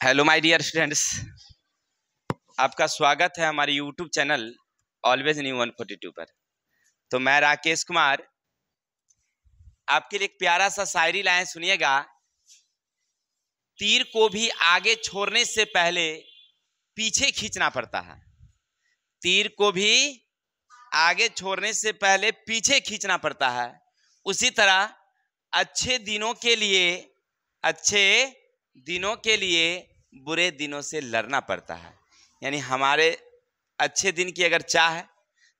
Hello my dear students, आपका स्वागत है हमारे यूट्यूब चैनल ऑलवेज न्यू 142 पर। तो मैं राकेश कुमार आपके लिए एक प्यारा सा शायरी लाए, सुनिएगा। तीर को भी आगे छोड़ने से पहले पीछे खींचना पड़ता है। तीर को भी आगे छोड़ने से पहले पीछे खींचना पड़ता है। उसी तरह अच्छे दिनों के लिए बुरे दिनों से लड़ना पड़ता है। यानी हमारे अच्छे दिन की अगर चाह है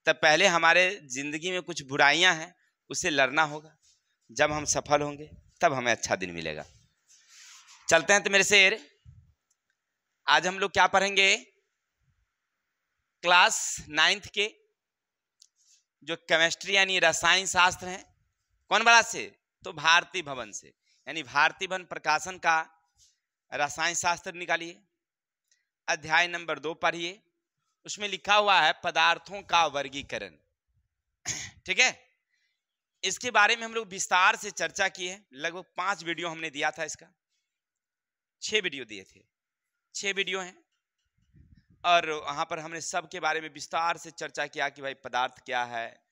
तब पहले हमारे जिंदगी में कुछ बुराइयां हैं, उससे लड़ना होगा। जब हम सफल होंगे तब हमें अच्छा दिन मिलेगा। चलते हैं तो मेरे शेर, आज हम लोग क्या पढ़ेंगे? क्लास 9th के जो केमिस्ट्री यानी रसायन शास्त्र है। कौन बड़ा से? तो भारती भवन से, यानी भारती भवन प्रकाशन का रसायन शास्त्र निकालिए। अध्याय नंबर 2 पढ़िए। उसमें लिखा हुआ है पदार्थों का वर्गीकरण। ठीक है, इसके बारे में हम लोग विस्तार से चर्चा की है। लगभग 5 वीडियो हमने दिया था, इसका 6 वीडियो दिए थे, 6 वीडियो हैं। और वहां पर हमने सब के बारे में विस्तार से चर्चा किया कि भाई पदार्थ क्या है,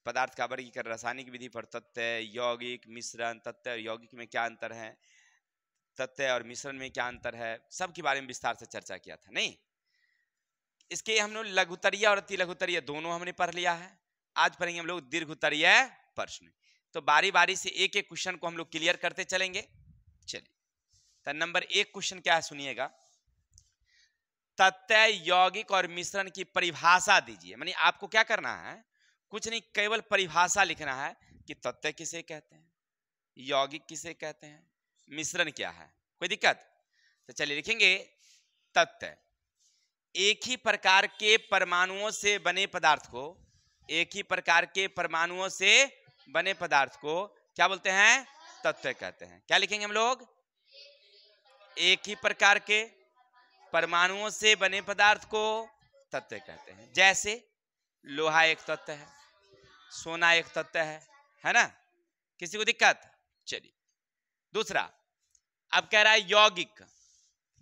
पदार्थ का वर्गीकरण, रासायनिक विधि पर तत्व, यौगिक, मिश्रण, तत्व और यौगिक में क्या अंतर है, तत्व और मिश्रण में क्या अंतर है, सब के बारे में विस्तार से चर्चा किया था। नहीं, इसके हम लोग लघुत्तरीय और अति लघुत्तरीय दोनों हमने पढ़ लिया है। आज पढ़ेंगे हम लोग दीर्घोत्तरीय प्रश्न। तो बारी बारी से एक एक क्वेश्चन को हम लोग क्लियर करते चलेंगे। चलिए, तो नंबर 1 क्वेश्चन क्या है, सुनिएगा। तत्व, यौगिक और मिश्रण की परिभाषा दीजिए। मानी आपको क्या करना है, कुछ नहीं, केवल परिभाषा लिखना है कि तत्व किसे कहते हैं, यौगिक किसे कहते हैं, मिश्रण क्या है। कोई दिक्कत? तो चलिए लिखेंगे। तत्व, एक ही प्रकार के परमाणुओं से बने पदार्थ को, एक ही प्रकार के परमाणुओं से बने पदार्थ को क्या बोलते हैं? तत्व कहते हैं। क्या लिखेंगे हम लोग? एक ही प्रकार के परमाणुओं से बने पदार्थ को तत्व कहते हैं। जैसे लोहा एक तत्व है, सोना एक तत्व है ना? किसी को दिक्कत? चलिए दूसरा, अब कह रहा है यौगिक।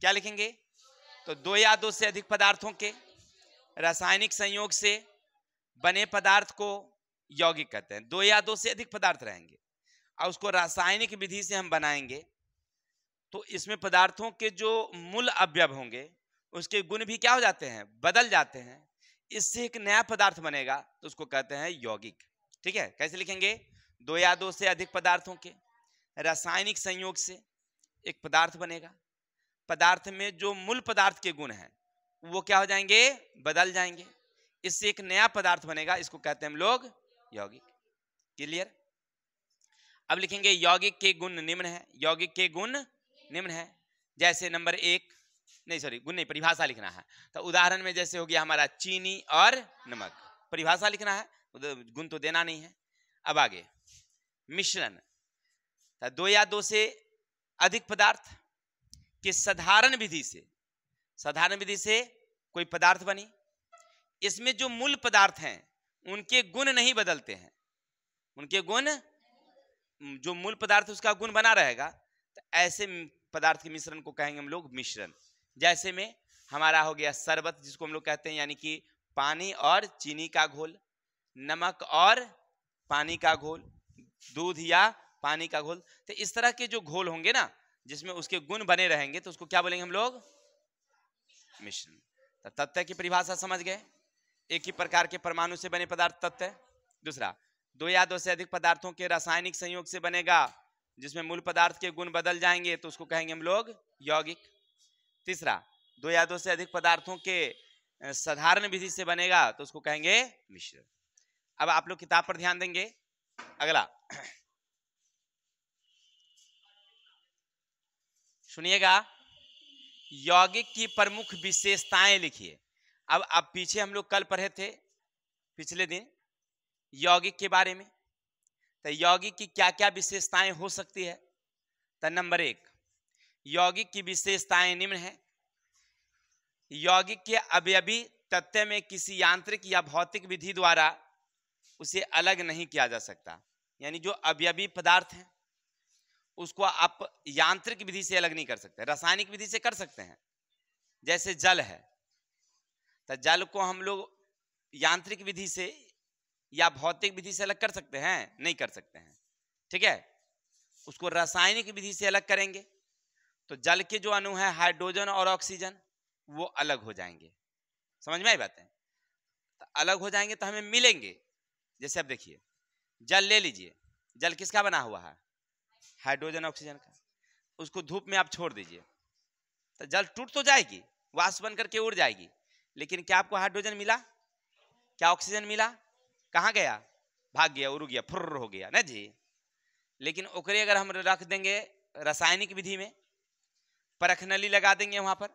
क्या लिखेंगे? तो 2 या 2 से अधिक पदार्थों के रासायनिक संयोग से बने पदार्थ को यौगिक कहते हैं। 2 या 2 से अधिक पदार्थ रहेंगे और उसको रासायनिक विधि से हम बनाएंगे तो इसमें पदार्थों के जो मूल अवयव होंगे उसके गुण भी क्या हो जाते हैं? बदल जाते हैं। इससे एक नया पदार्थ बनेगा तो उसको कहते हैं यौगिक। ठीक है, कैसे लिखेंगे? 2 या 2 से अधिक पदार्थों के रासायनिक संयोग से एक पदार्थ बनेगा। पदार्थ में जो मूल पदार्थ के गुण हैं वो क्या हो जाएंगे? बदल जाएंगे। इससे एक नया पदार्थ बनेगा, इसको कहते हैं हम लोग यौगिक। क्लियर? अब लिखेंगे यौगिक के गुण निम्न है। यौगिक के गुण निम्न है। जैसे नंबर 1, नहीं सॉरी, गुण नहीं, परिभाषा लिखना है। तो उदाहरण में जैसे हो गया हमारा चीनी और नमक, परिभाषा लिखना है, गुण तो देना नहीं है। अब आगे मिश्रण, 2 या 2 से अधिक पदार्थ कि साधारण विधि से कोई पदार्थ बनी, इसमें जो मूल पदार्थ हैं उनके गुण नहीं बदलते हैं, उनके गुण, जो मूल पदार्थ उसका गुण बना रहेगा। तो ऐसे पदार्थ के मिश्रण को कहेंगे हम लोग मिश्रण। जैसे में हमारा हो गया शरबत, जिसको हम लोग कहते हैं, यानी कि पानी और चीनी का घोल, नमक और पानी का घोल, दूध या पानी का घोल। तो इस तरह के जो घोल होंगे ना जिसमें उसके गुण बने रहेंगे तो उसको क्या बोलेंगे हम लोग? मिश्रण। तो तत्व की परिभाषा समझ गए, एक ही प्रकार के परमाणु से बने पदार्थ तत्व। दूसरा, 2 या 2 से अधिक पदार्थों के रासायनिक संयोग से बनेगा जिसमें मूल पदार्थ के गुण बदल जाएंगे तो उसको कहेंगे हम लोग यौगिक। तीसरा, 2 या 2 से अधिक पदार्थों के साधारण विधि से बनेगा तो उसको कहेंगे मिश्रण। अब आप लोग किताब पर ध्यान देंगे। अगला सुनिएगा, यौगिक की प्रमुख विशेषताएं लिखिए। अब पीछे हम लोग कल पढ़े थे, पिछले दिन, यौगिक के बारे में। तो यौगिक की क्या क्या विशेषताएं हो सकती है? तो नंबर 1, यौगिक की विशेषताएं निम्न है। यौगिक के अवयवी तत्व में किसी यांत्रिक या भौतिक विधि द्वारा उसे अलग नहीं किया जा सकता। यानी जो अवयवी पदार्थ हैं उसको आप यांत्रिक विधि से अलग नहीं कर सकते, रासायनिक विधि से कर सकते हैं। जैसे जल है, तो जल को हम लोग यांत्रिक विधि से या भौतिक विधि से अलग कर सकते हैं? नहीं कर सकते हैं, ठीक है। उसको रासायनिक विधि से अलग करेंगे तो जल के जो अणु हैं हाइड्रोजन और ऑक्सीजन वो अलग हो जाएंगे। समझ में आई बात है? तो अलग हो जाएंगे तो हमें मिलेंगे। जैसे अब देखिए, जल ले लीजिए, जल किसका बना हुआ है? हाइड्रोजन ऑक्सीजन का। उसको धूप में आप छोड़ दीजिए तो जल टूट तो जाएगी, वाष्प बन करके उड़ जाएगी, लेकिन क्या आपको हाइड्रोजन मिला? क्या ऑक्सीजन मिला? कहाँ गया? भाग गया, उड़ गया, फुर्र हो गया ना जी। लेकिन ओकरे अगर हम रख देंगे रासायनिक विधि में, परख नली लगा देंगे वहां पर,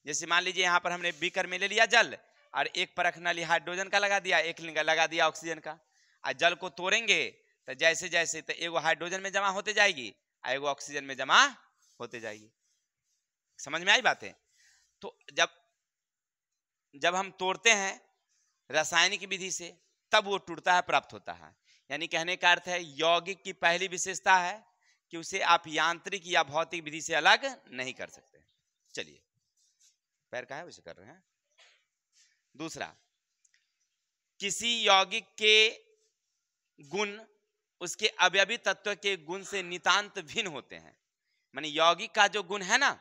जैसे मान लीजिए यहाँ पर हमने बीकर में ले लिया जल और एक परख नली हाइड्रोजन का लगा दिया, एक लगा दिया ऑक्सीजन का, और जल को तोड़ेंगे तो जैसे जैसे तो एगो हाइड्रोजन में जमा होते जाएगी और एगो ऑक्सीजन में जमा होते जाएगी। समझ में आई बातें? तो जब हम तोड़ते हैं रासायनिक विधि से तब वो टूटता है, प्राप्त होता है। यानी कहने का अर्थ है यौगिक की पहली विशेषता है कि उसे आप यांत्रिक या भौतिक विधि से अलग नहीं कर सकते। चलिए, पैर का है उसे कर रहे हैं। दूसरा, किसी यौगिक के गुण उसके अवयवी तत्व के गुण से नितांत भिन्न होते हैं। माने यौगिक का जो गुण है ना,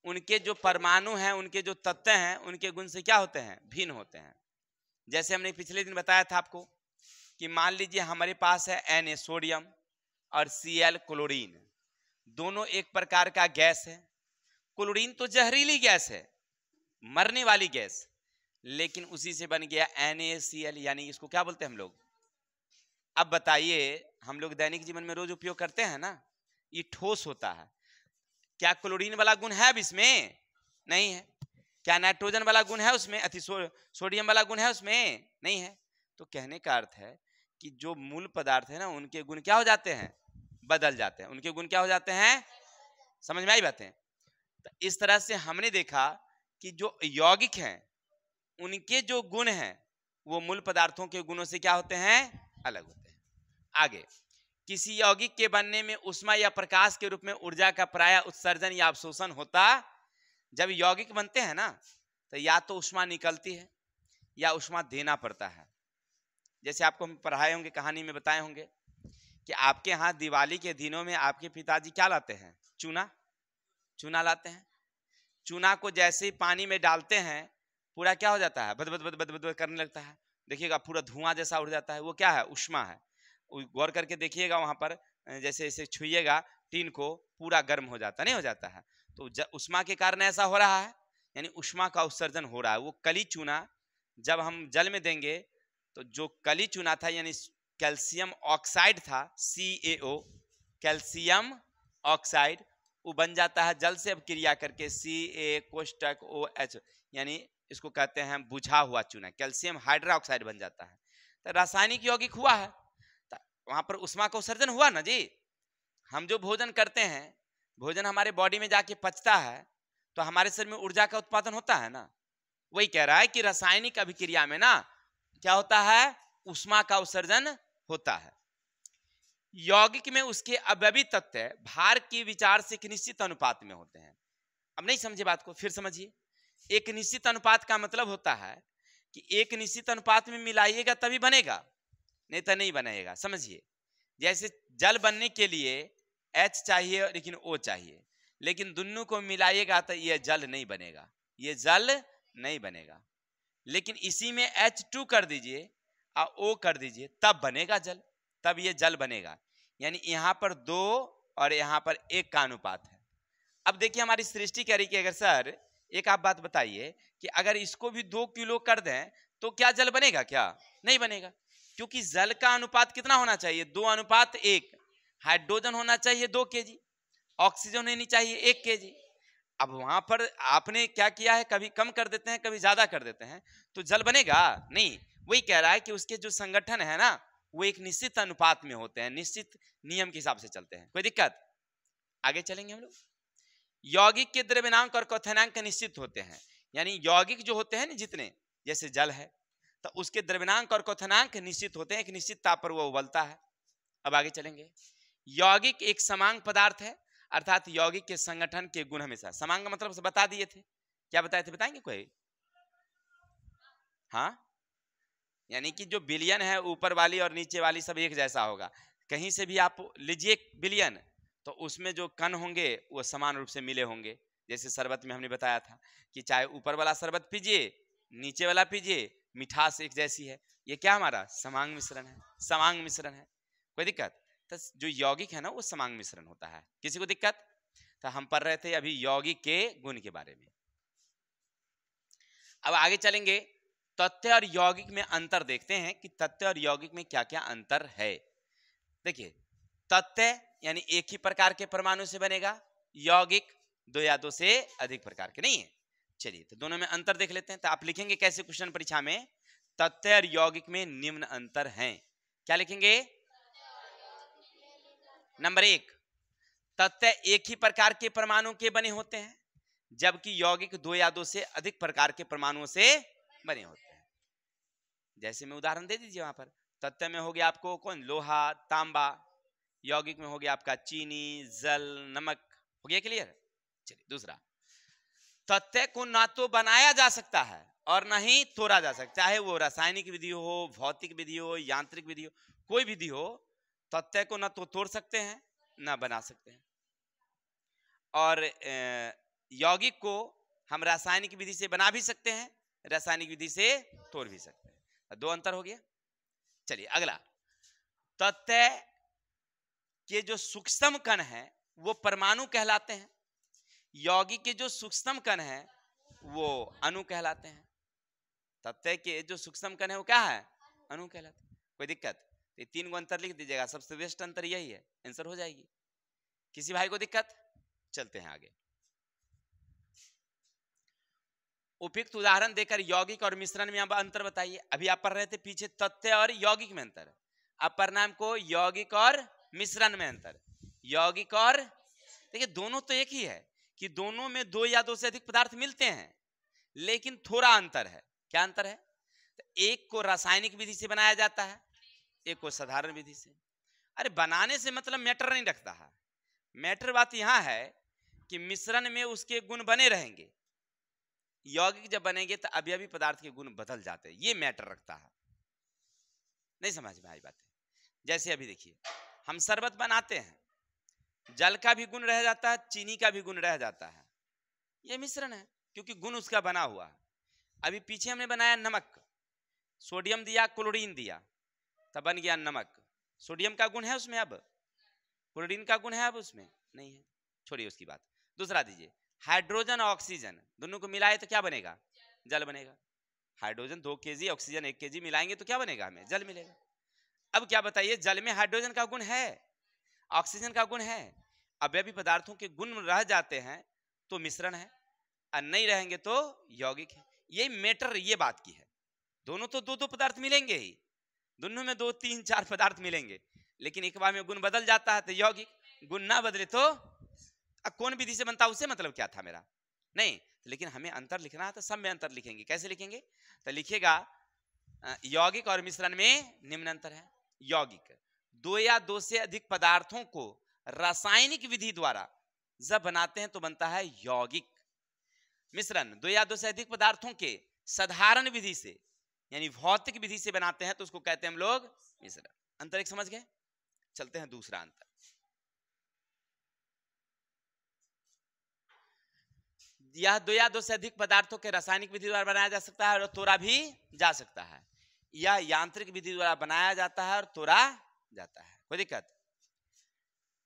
उनके जो परमाणु हैं, उनके जो तत्व हैं, उनके गुण से क्या होते हैं? भिन्न होते हैं। जैसे हमने पिछले दिन बताया था आपको कि मान लीजिए हमारे पास है Na सोडियम और Cl क्लोरीन, दोनों एक प्रकार का गैस है। क्लोरीन तो जहरीली गैस है, मरने वाली गैस, लेकिन उसी से बन गया NaCl, यानी इसको क्या बोलते हैं हम लोग? अब बताइए, हम लोग दैनिक जीवन में रोज उपयोग करते हैं ना, ये ठोस होता है। क्या क्लोरीन वाला गुण है अब इसमें? नहीं है। क्या नाइट्रोजन वाला गुण है उसमें? सोडियम वाला गुण है उसमें? नहीं है। तो कहने का अर्थ है कि जो मूल पदार्थ है ना, उनके गुण क्या हो जाते हैं? बदल जाते हैं। उनके गुण क्या हो जाते हैं? समझ में आई बातें? तो इस तरह से हमने देखा कि जो यौगिक हैं उनके जो गुण हैं वो मूल पदार्थों के गुणों से क्या होते हैं? अलग होते हैं। आगे, किसी यौगिक के बनने में ऊष्मा या प्रकाश के रूप में ऊर्जा का प्राय उत्सर्जन या अवशोषण होता। जब यौगिक बनते हैं ना, तो या तो ऊष्मा निकलती है या ऊष्मा देना पड़ता है। जैसे आपको हम पढ़ाए होंगे, कहानी में बताए होंगे कि आपके यहाँ दिवाली के दिनों में आपके पिताजी क्या लाते हैं? चूना लाते हैं। चूना को जैसे ही पानी में डालते हैं पूरा क्या हो जाता है? बद बद बद बद बद करने लगता है। देखिएगा पूरा धुआं जैसा उड़ जाता है। वो क्या है? ऊष्मा है। गौर करके देखिएगा, वहां पर जैसे ऐसे छुइएगा टीन को, पूरा गर्म हो जाता, नहीं हो जाता है? तो ऊष्मा के कारण ऐसा हो रहा है, यानी ऊष्मा का उत्सर्जन हो रहा है। वो कली चूना जब हम जल में देंगे तो जो कली चूना था, यानी कैल्शियम ऑक्साइड था, CaO, कैल्शियम ऑक्साइड, वो बन जाता है जल से अब क्रिया करके CaOH, यानी इसको कहते हैं बुझा हुआ चूना, कैल्शियम हाइड्रोक्साइड बन जाता है। तो रासायनिक यौगिक हुआ है, तो वहां पर ऊष्मा का उत्सर्जन हुआ ना जी। हम जो भोजन करते हैं, भोजन हमारे बॉडी में जाके पचता है तो हमारे शरीर में ऊर्जा का उत्पादन होता है ना। वही कह रहा है कि रासायनिक अभिक्रिया में ना क्या होता है? ऊष्मा का उत्सर्जन होता है। यौगिक में उसके अवयवी तत्व भार के विचार से एक निश्चित अनुपात में होते हैं। अब नहीं समझे बात को, फिर समझिए। एक निश्चित अनुपात का मतलब होता है कि एक निश्चित अनुपात में मिलाइएगा तभी बनेगा, नहीं तो नहीं बनेगा। समझिए, जैसे जल बनने के लिए H चाहिए लेकिन O चाहिए, लेकिन दोनों को मिलाइएगा तो ये जल नहीं बनेगा, ये जल नहीं बनेगा। लेकिन इसी में H2 कर दीजिए और O कर दीजिए, तब बनेगा जल, तब ये जल बनेगा। यानी यहाँ पर 2 और यहाँ पर 1 का अनुपात है। अब देखिए हमारी सृष्टि कह रही कि अगर सर एक आप बात बताइए कि अगर इसको भी 2 किलो कर दें तो क्या जल बनेगा? क्या नहीं बनेगा, क्योंकि जल का अनुपात कितना होना चाहिए? 2:1। हाइड्रोजन होना चाहिए 2 kg, ऑक्सीजन होनी चाहिए 1 kg। अब वहां पर आपने क्या किया है, कभी कम कर देते हैं कभी ज्यादा कर देते हैं, तो जल बनेगा नहीं। वही कह रहा है कि उसके जो संगठन है ना, वो एक निश्चित अनुपात में होते हैं, निश्चित नियम के हिसाब से चलते हैं। कोई दिक्कत? आगे चलेंगे हम लोग। यौगिक के द्रव्यनांक और क्वथनांक निश्चित होते हैं, यानी यौगिक जो होते हैं ना जितने, जैसे जल है तो उसके द्रव्यनांक और क्वथनांक निश्चित होते हैं, एक निश्चित ताप पर वो उबलता है। अब आगे चलेंगे। यौगिक एक समांग पदार्थ है, अर्थात यौगिक के संगठन के गुण हमेशा समांग, मतलब से बता दिए थे। क्या बताए थे, बताएंगे कोई? हाँ, यानी कि जो विलयन है ऊपर वाली और नीचे वाली सब एक जैसा होगा। कहीं से भी आप लीजिए विलयन, तो उसमें जो कण होंगे वो समान रूप से मिले होंगे। जैसे शरबत में हमने बताया था कि चाहे ऊपर वाला शरबत पीजिए, नीचे वाला पीजिए, मिठास एक जैसी है। ये क्या हमारा समांग मिश्रण है, समांग मिश्रण है। कोई दिक्कत? तो जो यौगिक है ना वो समांग मिश्रण होता है। किसी को दिक्कत? तो हम पढ़ रहे थे अभी यौगिक के गुण के बारे में। अब आगे चलेंगे, तथ्य और यौगिक में अंतर देखते हैं कि तथ्य और यौगिक में क्या क्या अंतर है। देखिए, तथ्य यानी एक ही प्रकार के परमाणु से बनेगा, यौगिक दो या दो से अधिक प्रकार के नहीं है। चलिए, तो दोनों में अंतर देख लेते हैं। तो आप लिखेंगे कैसे क्वेश्चन परीक्षा में, तथ्य और यौगिक में निम्न अंतर हैं। क्या लिखेंगे? नंबर 1, तथ्य एक ही प्रकार के परमाणु के बने होते हैं, जबकि यौगिक दो या दो से अधिक प्रकार के परमाणुओं से बने होते हैं। जैसे मैं उदाहरण दे दीजिए, वहां पर तथ्य में हो गया आपको कौन, लोहा, तांबा। यौगिक में हो गया आपका चीनी, जल, नमक। हो गया क्लियर? चलिए दूसरा, तथ्य को ना तो बनाया जा सकता है और ना ही तोड़ा जा सकता, चाहे वो रासायनिक विधि हो, भौतिक विधि हो, यांत्रिक विधि हो, कोई विधि हो, तथ्य को ना तो तोड़ सकते हैं ना बना सकते हैं। और यौगिक को हम रासायनिक विधि से बना भी सकते हैं, रासायनिक विधि से तोड़ भी सकते हैं। दो अंतर हो गया। चलिए अगला, तथ्य के जो सूक्ष्म कण है वो परमाणु कहलाते हैं, यौगिक के जो सूक्ष्म कण है वो अणु कहलाते हैं। तथ्य के जो सूक्ष्म कण है वो क्या है, अणु कहलाते हैं। कोई दिक्कत? ये तीन को अंतर लिख दीजिएगा, सबसे बेस्ट अंतर यही है, आंसर हो जाएगी। किसी भाई को दिक्कत? चलते हैं आगे। उपयुक्त उदाहरण देकर यौगिक और मिश्रण में अब अंतर बताइए। अभी आप पढ़ रहे थे पीछे तथ्य और यौगिक में अंतर, अब पढ़ना हमको यौगिक और मिश्रण में अंतर। यौगिक और, देखिए दोनों तो एक ही है कि दोनों में दो या दो से अधिक पदार्थ मिलते हैं, लेकिन थोड़ा अंतर है। क्या अंतर है? तो एक को रासायनिक विधि से बनाया जाता है, एक को साधारण विधि से। अरे बनाने से मतलब मैटर नहीं रखता है, मैटर बात यहां है कि मिश्रण में उसके गुण बने रहेंगे, यौगिक जब बनेंगे तो अवयवी पदार्थ के गुण बदल जाते हैं, ये मैटर रखता है। नहीं समझ में आई बातें? जैसे अभी देखिए, हम शरबत बनाते हैं, जल का भी गुण रह जाता है, चीनी का भी गुण रह जाता है, ये मिश्रण है क्योंकि गुण उसका बना हुआ है। अभी पीछे हमने बनाया नमक, सोडियम दिया, क्लोरीन दिया, तब बन गया नमक। सोडियम का गुण है उसमें, अब क्लोरीन का गुण है अब उसमें नहीं है, छोड़िए उसकी बात। दूसरा दीजिए, हाइड्रोजन और ऑक्सीजन दोनों को मिलाए तो क्या बनेगा, जल बनेगा। हाइड्रोजन 2 kg, ऑक्सीजन 1 kg मिलाएंगे तो क्या बनेगा, हमें जल मिलेगा। अब क्या बताइए, जल में हाइड्रोजन का गुण है, ऑक्सीजन का गुण है, अवयवी पदार्थों के गुण रह जाते हैं तो मिश्रण है, और नहीं रहेंगे तो यौगिक है। ये मैटर ये बात की है। दोनों तो दो दो पदार्थ मिलेंगे ही, दोनों में 2 3 4 पदार्थ मिलेंगे, लेकिन एक बार में गुण बदल जाता है तो यौगिक, गुण ना बदले तो कौन विधि से बनता, उससे मतलब क्या था मेरा, नहीं। लेकिन हमें अंतर लिखना है तो सब में अंतर लिखेंगे। कैसे लिखेंगे? तो लिखेगा यौगिक और मिश्रण में निम्न अंतर है। यौगिक दो या दो से अधिक पदार्थों को रासायनिक विधि द्वारा जब बनाते हैं तो बनता है यौगिक। मिश्रण दो या दो से अधिक पदार्थों के साधारण विधि से यानी भौतिक विधि से बनाते हैं तो उसको कहते हैं हम लोग मिश्रण। अंतर एक समझ गए? चलते हैं दूसरा अंतर। यह दो या दो से अधिक पदार्थों के रासायनिक विधि द्वारा बनाया जा सकता है और तोड़ा भी जा सकता है, यह यांत्रिक विधि द्वारा बनाया जाता है और तोड़ा जाता है। कोई दिक्कत?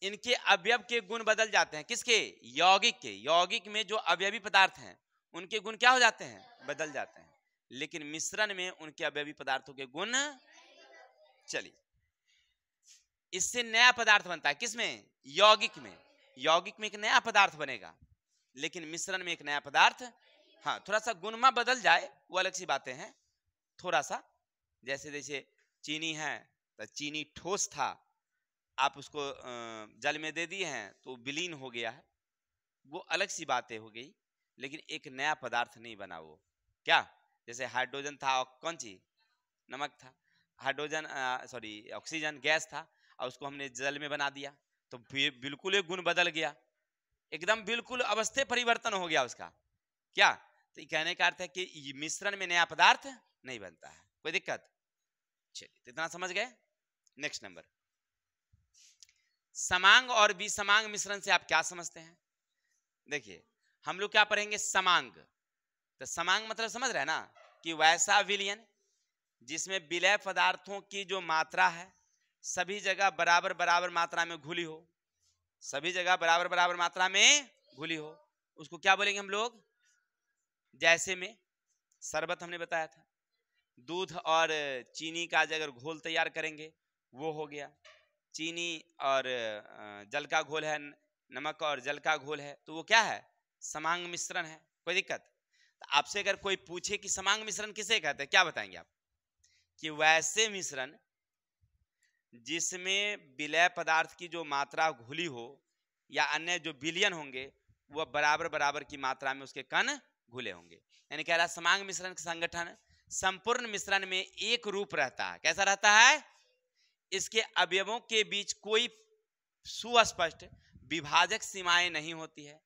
इनके अवयव के गुण बदल जाते हैं, किसके? यौगिक के। यौगिक में जो अवयवी पदार्थ हैं उनके गुण क्या हो जाते हैं, बदल जाते हैं, लेकिन मिश्रण में उनके अवयवी पदार्थों के गुण, चलिए इससे नया पदार्थ बनता है, किसमें? यौगिक में। यौगिक में एक नया पदार्थ बनेगा, लेकिन मिश्रण में एक नया पदार्थ, हाँ थोड़ा सा गुणमा बदल जाए वो अलग सी बातें हैं, थोड़ा सा। जैसे जैसे चीनी है तो चीनी ठोस था, आप उसको जल में दे दिए हैं तो विलीन हो गया है, वो अलग सी बातें हो गई, लेकिन एक नया पदार्थ नहीं बना वो। क्या? जैसे हाइड्रोजन था और कौन सी, नमक था, हाइड्रोजन सॉरी ऑक्सीजन गैस था और उसको हमने जल में बना दिया तो बिल्कुल एक गुण बदल गया, एकदम बिल्कुल अवस्था परिवर्तन हो गया उसका। क्या? तो ये कहने का अर्थ है कि मिश्रण में नया पदार्थ नहीं बनता है। कोई दिक्कत? चलिए, तो इतना समझ गए। नेक्स्ट नंबर, समांग और विसमांग मिश्रण से आप क्या समझते हैं? देखिए, हम लोग क्या पढ़ेंगे? समांग। तो समांग मतलब समझ रहे हैं ना, कि वैसा विलयन जिसमें विलय पदार्थों की जो मात्रा है सभी जगह बराबर बराबर मात्रा में घुली हो, सभी जगह बराबर बराबर मात्रा में घुली हो, उसको क्या बोलेंगे हम लोग? जैसे में शरबत हमने बताया था, दूध और चीनी का अगर घोल तैयार करेंगे वो हो गया, चीनी और जल का घोल है, नमक और जल का घोल है, तो वो क्या है? समांग मिश्रण है। कोई दिक्कत? तो आपसे अगर कोई पूछे कि समांग मिश्रण किसे कहते हैं, क्या बताएंगे आप? कि वैसे मिश्रण जिसमें विलय पदार्थ की जो मात्रा घुली हो या अन्य जो विलयन होंगे वह बराबर बराबर की मात्रा में उसके कण घुले होंगे। यानी कह रहा समांग मिश्रण का संगठन संपूर्ण मिश्रण में एक रूप रहता है। कैसा रहता है? इसके अवयवों के बीच कोई सुस्पष्ट विभाजक सीमाएं नहीं होती है।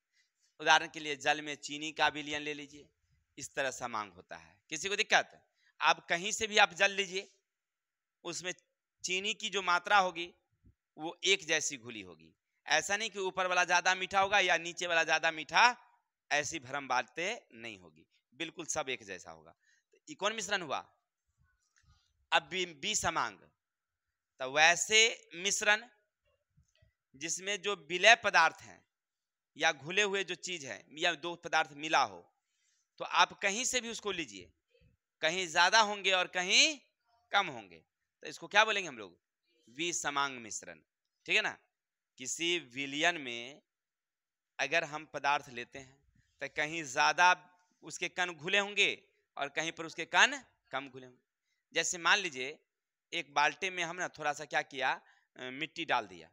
उदाहरण के लिए जल में चीनी का विलयन ले लीजिए, इस तरह समांग होता है। किसी को दिक्कत? आप कहीं से भी आप जल लीजिए, उसमें चीनी की जो मात्रा होगी वो एक जैसी घुली होगी। ऐसा नहीं कि ऊपर वाला ज्यादा मीठा होगा या नीचे वाला ज्यादा मीठा, ऐसी भ्रम बातें नहीं होगी, बिल्कुल सब एक जैसा होगा। तो कौन मिश्रण हुआ? अब विसमांग। तो वैसे मिश्रण जिसमें जो विलय पदार्थ हैं या घुले हुए जो चीज है या दो पदार्थ मिला हो, तो आप कहीं से भी उसको लीजिए, कहीं ज्यादा होंगे और कहीं कम होंगे, तो इसको क्या बोलेंगे हम लोग? विसमांग मिश्रण। ठीक है ना? किसी विलयन में अगर हम पदार्थ लेते हैं तो कहीं ज्यादा उसके कण घुले होंगे और कहीं पर उसके कण कम घुले होंगे। जैसे मान लीजिए एक बाल्टी में हम ना थोड़ा सा क्या किया, मिट्टी डाल दिया,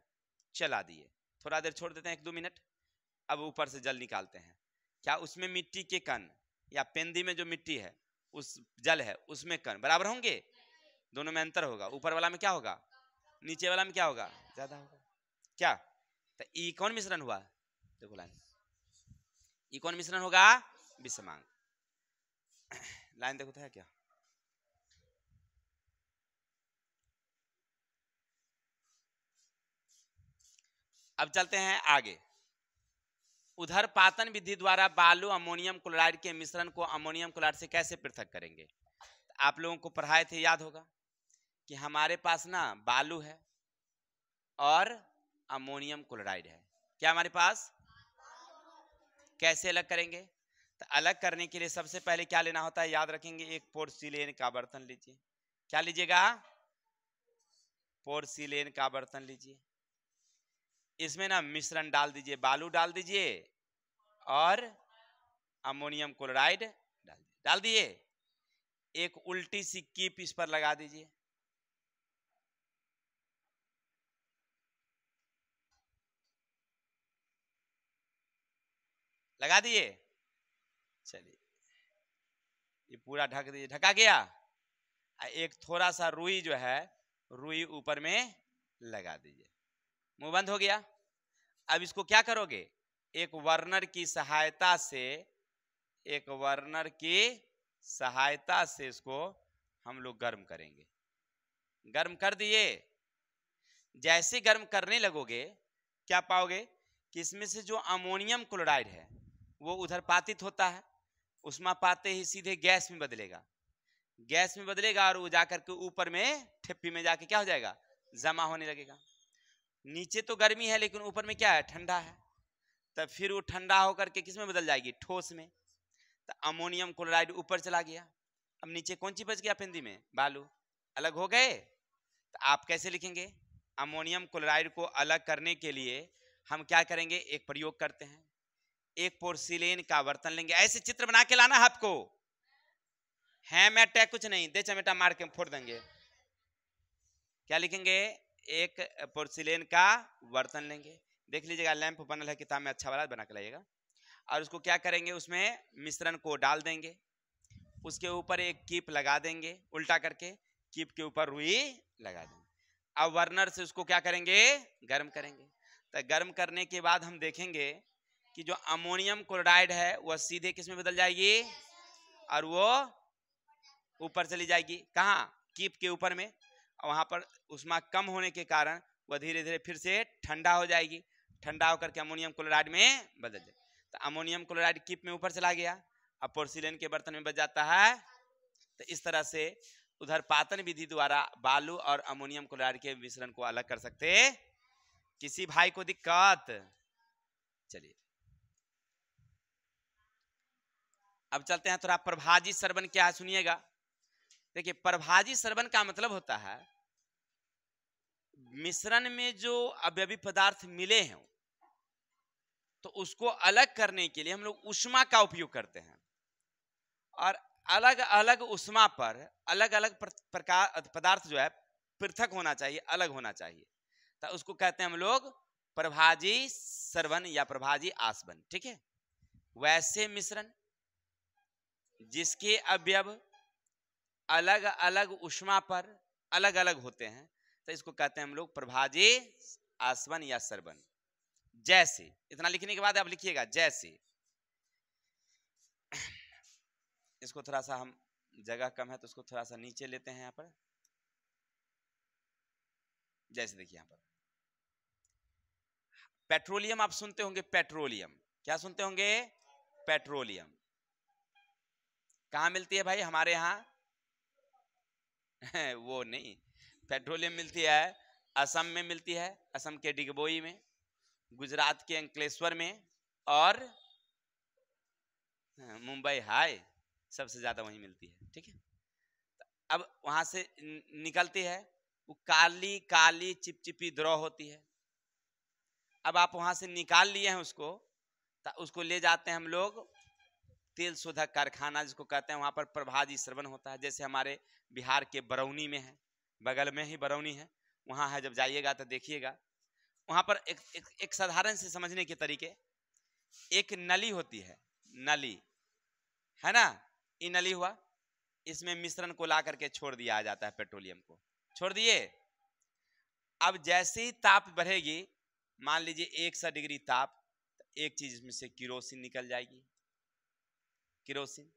चला दिए, थोड़ा देर छोड़ देते हैं 1-2 मिनट, अब ऊपर से जल निकालते हैं। क्या उसमें मिट्टी के कण या पेंदी में जो मिट्टी है उस जल है उसमें कण बराबर होंगे? दोनों में अंतर होगा। ऊपर वाला में क्या होगा? नीचे वाला में क्या होगा? ज्यादा होगा। क्या? तो ई कौन मिश्रण हुआ? देखो लाइन, ई कौन मिश्रण होगा? विसमांग। लाइन देखो तो है क्या? अब चलते हैं आगे। उधर पातन विधि द्वारा बालू अमोनियम क्लोराइड के मिश्रण को अमोनियम क्लोराइड से कैसे पृथक करेंगे? आप लोगों को पढ़ाए थे, याद होगा कि हमारे पास ना बालू है और अमोनियम क्लोराइड है। क्या हमारे पास? कैसे अलग करेंगे? तो अलग करने के लिए सबसे पहले क्या लेना होता है, याद रखेंगे, एक पोर्सिलेन का बर्तन लीजिए। क्या लीजिएगा? पोर्सिलेन का बर्तन लीजिए। इसमें ना मिश्रण डाल दीजिए, बालू डाल दीजिए और अमोनियम क्लोराइड डाल दिए। एक उल्टी सी कीप इस पर लगा दीजिए। लगा दिए? चलिए, ये पूरा ढक दीजिए। ढका गया? एक थोड़ा सा रुई जो है, रुई ऊपर में लगा दीजिए। मुंह बंद हो गया। अब इसको क्या करोगे? एक बर्नर की सहायता से, एक बर्नर की सहायता से इसको हम लोग गर्म करेंगे। गर्म कर दिए। जैसे गर्म करने लगोगे क्या पाओगे कि इसमें से जो अमोनियम क्लोराइड है वो उधर पातित होता है, उष्मा पाते ही सीधे गैस में बदलेगा। गैस में बदलेगा और वो जाकर के ऊपर में ठिप्पी में जाके क्या हो जाएगा? जमा होने लगेगा। नीचे तो गर्मी है लेकिन ऊपर में क्या है? ठंडा है। तब फिर वो ठंडा होकर के किस में बदल जाएगी? ठोस में। तो अमोनियम क्लोराइड ऊपर चला गया। अब नीचे कौन सी बच गया पेंदी में? बालू। अलग हो गए। तो आप कैसे लिखेंगे? अमोनियम क्लोराइड को अलग करने के लिए हम क्या करेंगे? एक प्रयोग करते हैं। एक पोर्सिलेन का बर्तन लेंगे, ऐसे चित्र बना के लाना है आपको। है मैं टैग कुछ नहीं, दे चमेटा मार के फोड़ देंगे। क्या लिखेंगे? एक पोर्सिलेन का बर्तन लेंगे। देख लीजिएगा लैंप बनल है किताब में, अच्छा वाला बना के लाइएगा। और उसको क्या करेंगे? उसमें मिश्रण को डाल देंगे, उसके ऊपर एक कीप लगा देंगे उल्टा करके, कीप के ऊपर रुई लगा देंगे। अब बर्नर से उसको क्या करेंगे? गर्म करेंगे। तो गर्म करने के बाद हम देखेंगे कि जो अमोनियम क्लोराइड है वह सीधे किस में बदल जाएगी, और वो ऊपर चली जाएगी, कहाँ, कीप के ऊपर में। और वहां पर ऊष्मा कम होने के कारण वह धीरे धीरे फिर से ठंडा हो जाएगी, ठंडा होकर के अमोनियम क्लोराइड में बदल जाए। तो अमोनियम क्लोराइड कीप में ऊपर चला गया, अब पोर्सिलेन के बर्तन में बच जाता है। तो इस तरह से उधर पातन विधि द्वारा बालू और अमोनियम क्लोराइड के मिश्रण को अलग कर सकते। किसी भाई को दिक्कत? चलिए अब चलते हैं थोड़ा प्रभाजी सरबन क्या है सुनिएगा। देखिए प्रभाजी सरबन का मतलब होता है मिश्रण में जो अवयवी पदार्थ मिले हैं तो उसको अलग करने के लिए हम लोग ऊष्मा का उपयोग करते हैं, और अलग अलग ऊष्मा पर अलग अलग प्रकार पदार्थ जो है पृथक होना चाहिए, अलग होना चाहिए, तो उसको कहते हैं हम लोग प्रभाजी सरबन या प्रभाजी आसवन। ठीक है, वैसे मिश्रण जिसके अवयव अलग अलग ऊष्मा पर अलग अलग होते हैं तो इसको कहते हैं हम लोग प्रभाजी आसवन या सरबन। जैसे, इतना लिखने के बाद आप लिखिएगा जैसे, इसको थोड़ा सा हम, जगह कम है तो उसको थोड़ा सा नीचे लेते हैं यहाँ पर। जैसे देखिए यहाँ पर पेट्रोलियम आप सुनते होंगे, पेट्रोलियम, क्या सुनते होंगे, पेट्रोलियम कहाँ मिलती है भाई, हमारे यहाँ वो नहीं, पेट्रोलियम मिलती है असम में मिलती है, असम के डिगबोई में, गुजरात के अंकलेश्वर में, और मुंबई हाई सबसे ज्यादा वहीं मिलती है। ठीक है, अब वहां से निकलती है, वो काली काली चिपचिपी द्रव होती है। अब आप वहां से निकाल लिए हैं उसको, तो उसको ले जाते हैं हम लोग तेल शोधक कारखाना जिसको कहते हैं, वहां पर प्रभाजी सरबन होता है। जैसे हमारे बिहार के बरौनी में है, बगल में ही बरौनी है, वहां है, जब जाइएगा तो देखिएगा। वहां पर एक साधारण से समझने के तरीके, एक नली होती है, नली है ना, ये नली हुआ, इसमें मिश्रण को ला करके छोड़ दिया जाता है, पेट्रोलियम को छोड़ दिए। अब जैसे ही ताप बढ़ेगी, मान लीजिए 100 डिग्री ताप, तो एक चीज इसमें से किरोसिन निकल जाएगी, किरोसिन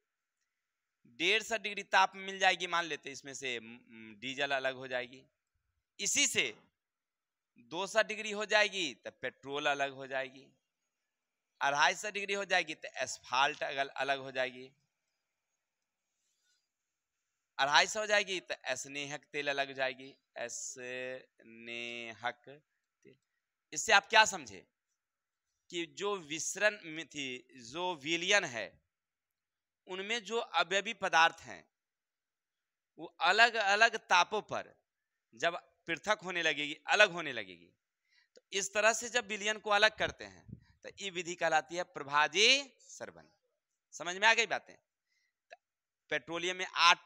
150 डिग्री ताप मिल जाएगी, मान लेते इसमें से डीजल अलग हो जाएगी। इसी से 200 डिग्री हो जाएगी तो पेट्रोल अलग हो जाएगी, 250 डिग्री हो जाएगी तो एस्फाल्ट अलग हो जाएगी, 250 हो जाएगी तो स्नेहक तेल अलग हो जाएगी, स्नेहक तेल। इससे आप क्या समझे कि जो विसरण में थी, जो विलयन है, उनमें जो अवयवी पदार्थ हैं वो अलग अलग तापों पर जब पृथक होने लगेगी, अलग होने लगेगी, तो इस तरह से जब विलयन को अलग करते हैं तो ये विधि कहलाती है प्रभाजी सरबन। समझ में आ गई बातें? पेट्रोलियम में 8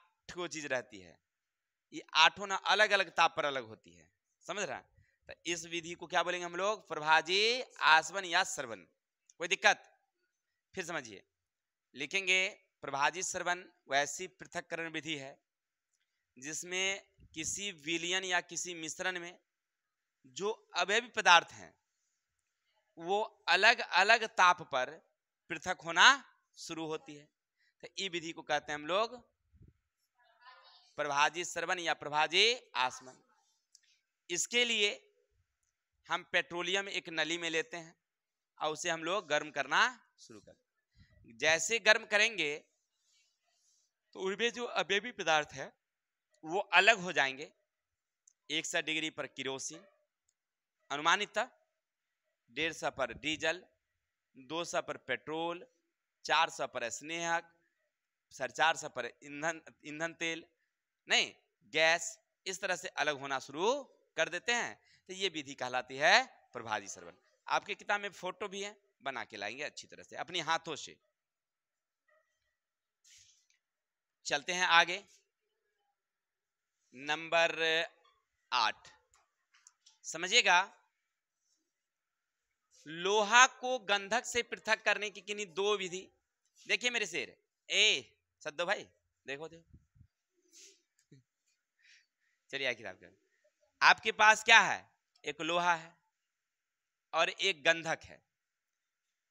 चीज रहती है, ये 8 ना अलग अलग ताप पर अलग होती है, समझ रहा है? तो इस विधि को क्या बोलेंगे हम लोग, प्रभाजी आसवन या सरबन। कोई दिक्कत? फिर समझिए, लिखेंगे प्रभाजी सरबन वैसी पृथक्करण विधि है जिसमें किसी विलयन या किसी मिश्रण में जो अवयवी पदार्थ हैं वो अलग अलग ताप पर पृथक होना शुरू होती है। तो ई विधि को कहते हैं हम लोग प्रभाजी सरबन या प्रभाजी आसवन। इसके लिए हम पेट्रोलियम एक नली में लेते हैं और उसे हम लोग गर्म करना शुरू करते हैं। जैसे गर्म करेंगे तो उनमें जो अवयवी पदार्थ है वो अलग हो जाएंगे। 100 डिग्री पर किरोसिन अनुमानित, 150 पर डीजल, 200 पर पेट्रोल, 400 पर स्नेहक, 450 पर ईंधन तेल नहीं गैस, इस तरह से अलग होना शुरू कर देते हैं। तो ये विधि कहलाती है प्रभाजी सरबन। आपकी किताब में फोटो भी है, बना के लाएंगे अच्छी तरह से अपने हाथों से। चलते हैं आगे, नंबर 8 समझिएगा। लोहा को गंधक से पृथक करने की किन्हीं 2 विधि। देखिए मेरे शेर, सद्दो भाई देखो देखो, चलिए किताब कर। आपके पास क्या है, एक लोहा है और एक गंधक है,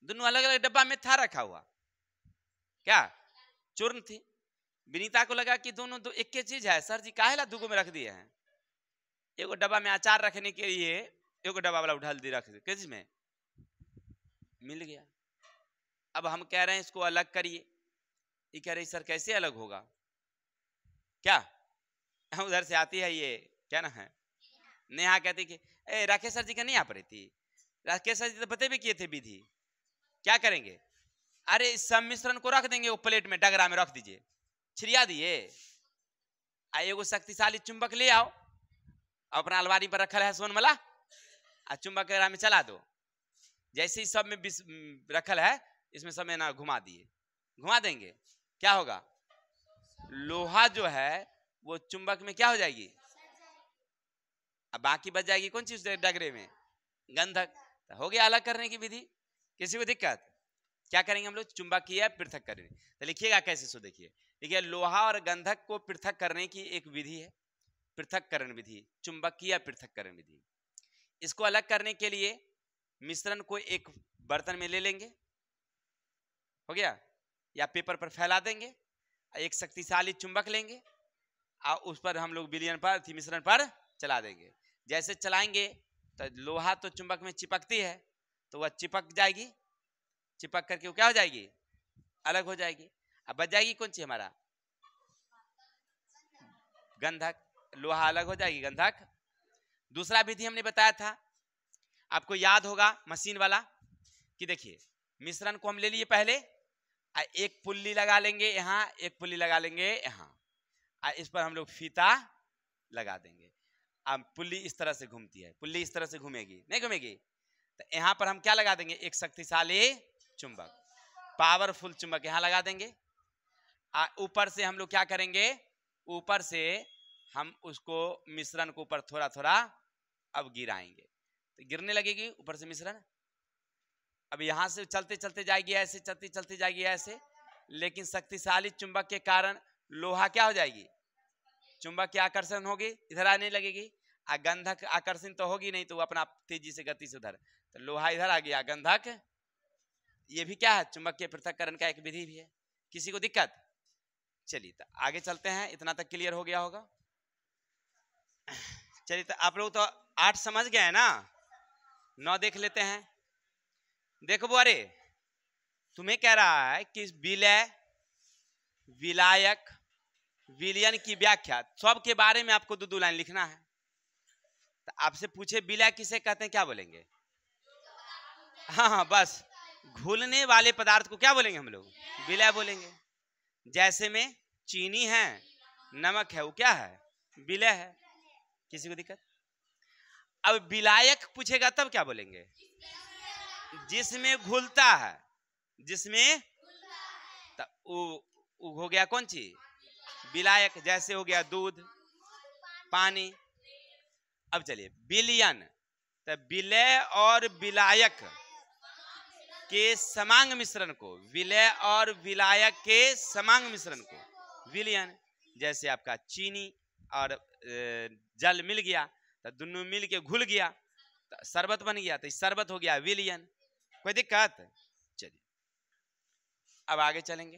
दोनों अलग अलग डब्बा में था रखा हुआ। क्या चूर्ण थी। विनीता को लगा कि दोनों दो एक ही चीज है, सर जी काहे ला दुगो में रख दिए हैं। एगो डब्बा में अचार रखने के लिए एगो डब्बा वाला उठा दी रख किस में मिल गया। अब हम कह रहे हैं इसको अलग करिए, ये कह रही सर कैसे अलग होगा। क्या उधर से आती है ये क्या ना है नेहा, कहती कि ए राकेश सर जी का नहीं आ पड़ी थी, राकेश सर जी तो बते भी किए थे विधि, क्या करेंगे। अरे इस सब मिश्रण को रख देंगे वो प्लेट में, डगरा में रख दीजिए, छिड़िया दिए, एगो शक्तिशाली चुंबक ले आओ, अपना अलमारी पर रखल है सोनमला, आ चुंबक में चला दो। जैसे ही सब में रखल है इसमें सब में ना घुमा दिए, घुमा देंगे, क्या होगा, लोहा जो है वो चुंबक में क्या हो जाएगी, अब बाकी बच जाएगी कौन चीज डगरे में, गंधक। हो गया अलग करने की विधि। किसी को दिक्कत, क्या करेंगे हम लोग, चुंबकीय पृथक करेंगे। तो लिखिएगा कैसे, सो देखिए, देखिए लोहा और गंधक को पृथक करने की एक विधि है, पृथक्करण विधि, चुंबकीय पृथक्करण विधि। इसको अलग करने के लिए मिश्रण को एक बर्तन में ले लेंगे, हो गया, या पेपर पर फैला देंगे, एक शक्तिशाली चुंबक लेंगे और उस पर हम लोग विलयन पर थी मिश्रण पर चला देंगे। जैसे चलाएंगे तो लोहा तो चुंबक में चिपकती है, तो वह चिपक जाएगी, चिपक करके वो क्या हो जाएगी, अलग हो जाएगी। अब बच जाएगी कौन सी हमारा, गंधक, लोहा अलग हो जाएगी, गंधक। दूसरा विधि हमने बताया था, आपको याद होगा मशीन वाला, कि देखिए मिश्रण को हम ले लिए पहले, एक पुल्ली लगा लेंगे यहाँ, एक पुल्ली लगा लेंगे यहाँ, इस पर हम लोग फीता लगा देंगे। अब पुल्ली इस तरह से घूमती है, पुल्ली इस तरह से घूमेगी, नहीं घूमेगी, तो यहाँ पर हम क्या लगा देंगे, एक शक्तिशाली चुंबक, पावरफुल चुंबक यहाँ लगा देंगे। ऊपर से हम लोग क्या करेंगे, ऊपर से हम उसको मिश्रण को ऊपर थोड़ा थोड़ा अब गिराएंगे, तो गिरने लगेगी ऊपर से मिश्रण। अब यहां से चलते चलते जाएगी ऐसे, चलती चलती जाएगी ऐसे, लेकिन शक्तिशाली चुंबक के कारण लोहा क्या हो जाएगी, चुंबक की आकर्षण होगी, इधर आने लगेगी। गंधक आकर्षण तो होगी नहीं, तो वो अपना तेजी से गति से उधर, तो लोहा इधर आ गया, गंधक। ये भी क्या है, चुंबक के पृथक्करण का एक विधि भी है। किसी को दिक्कत, चलिए तो आगे चलते हैं, इतना तक क्लियर हो गया होगा। चलिए तो आप लोग तो 8 समझ गए ना, 9 देख लेते हैं। देखो अरे तुम्हें कह रहा है कि विलय, विलायक, विलयन की व्याख्या सब के बारे में आपको 2 लाइन लिखना है। तो आपसे पूछे विलय किसे कहते हैं, क्या बोलेंगे, हाँ बस घुलने वाले पदार्थ को क्या बोलेंगे हम लोग, विलय बोलेंगे। जैसे में चीनी है, नमक है, वो क्या है, विलय है। किसी को दिक्कत। अब विलायक पूछेगा तब क्या बोलेंगे, जिसमें घुलता है, जिसमें, वो हो गया कौन सी, विलायक। जैसे हो गया दूध, पानी। अब चलिए विलयन, तो विलय और विलायक के समांग मिश्रण को, विलय और विलायक के समांग मिश्रण को विलयन। जैसे आपका चीनी और जल मिल गया, तो दोनों मिल के घुल गया, तो शरबत बन गया, तो शरबत हो गया विलयन। कोई दिक्कत, चलिए अब आगे चलेंगे।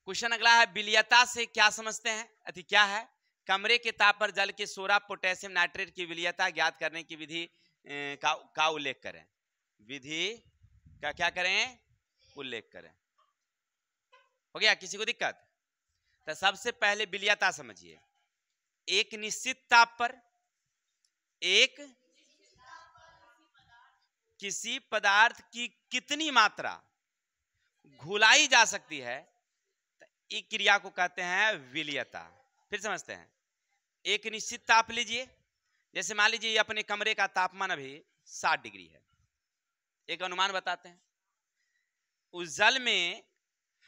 क्वेश्चन अगला है, विलयता से क्या समझते हैं, अति क्या है, कमरे के ताप पर जल के सोडा पोटेशियम नाइट्रेट की विलयता ज्ञात करने की विधि का उल्लेख करें। विधि का क्या करें, उल्लेख करें। हो गया, किसी को दिक्कत। तो सबसे पहले विलयता समझिए, एक निश्चित ताप पर एक किसी पदार्थ की कितनी मात्रा घुलाई जा सकती है, तो इस क्रिया को कहते हैं विलयता। फिर समझते हैं, एक निश्चित ताप लीजिए, जैसे मान लीजिए अपने कमरे का तापमान अभी 60 डिग्री है, एक अनुमान बताते हैं। उस जल में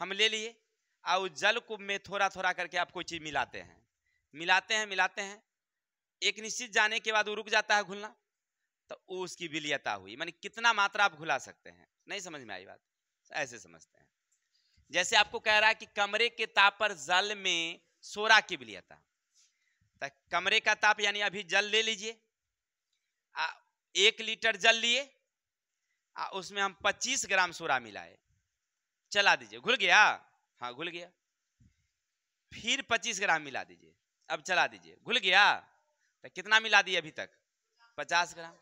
हम ले लिए और उस जल को में थोड़ा थोड़ा करके आप कोई चीज मिलाते हैं, मिलाते हैं, मिलाते हैं, एक निश्चित जाने के बाद वो रुक जाता है घुलना, तो उसकी विलयता हुई। माने कितना मात्रा आप घुला सकते हैं। नहीं समझ में आई बात, ऐसे समझते हैं। जैसे आपको कह रहा है कि कमरे के ताप पर जल में सोडा की विलयता, तो कमरे का ताप यानी अभी जल ले लीजिए, 1 लीटर जल लिए, उसमें हम 25 ग्राम सोडा मिलाए, चला दीजिए, घुल गया, हाँ घुल गया। फिर 25 ग्राम मिला दीजिए, अब चला दीजिए, घुल गया। तो कितना मिला दिए अभी तक? 50 ग्राम।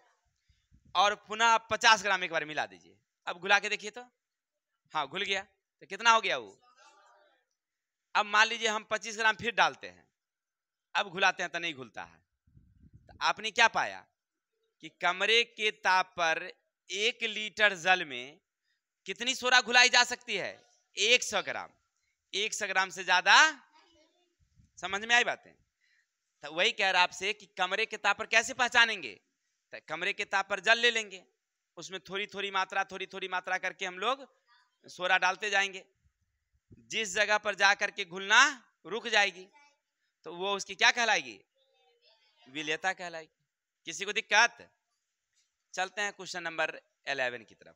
और पुनः 50 ग्राम एक बार मिला दीजिए, अब घुला के देखिए तो, हाँ घुल गया। तो कितना हो गया वो? अब मान लीजिए हम 25 ग्राम फिर डालते हैं, अब घुलाते हैं तो नहीं घुलता है। तो आपने क्या पाया कि कमरे के ताप पर 1 लीटर जल में कितनी सोडा घुलाई जा सकती है? 100 ग्राम। 100 ग्राम से ज्यादा, समझ में आई बातें? तो वही कह रहा आपसे कि कमरे के ताप पर कैसे पहचानेंगे? तो कमरे के ताप पर जल ले लेंगे, उसमें थोड़ी थोड़ी मात्रा करके हम लोग सोडा डालते जाएंगे, जिस जगह पर जाकर के घुलना रुक जाएगी तो वो उसकी क्या कहलाएगी? विलेयता कहलाएगी। किसी को दिक्कत? चलते हैं क्वेश्चन नंबर 11 की तरफ।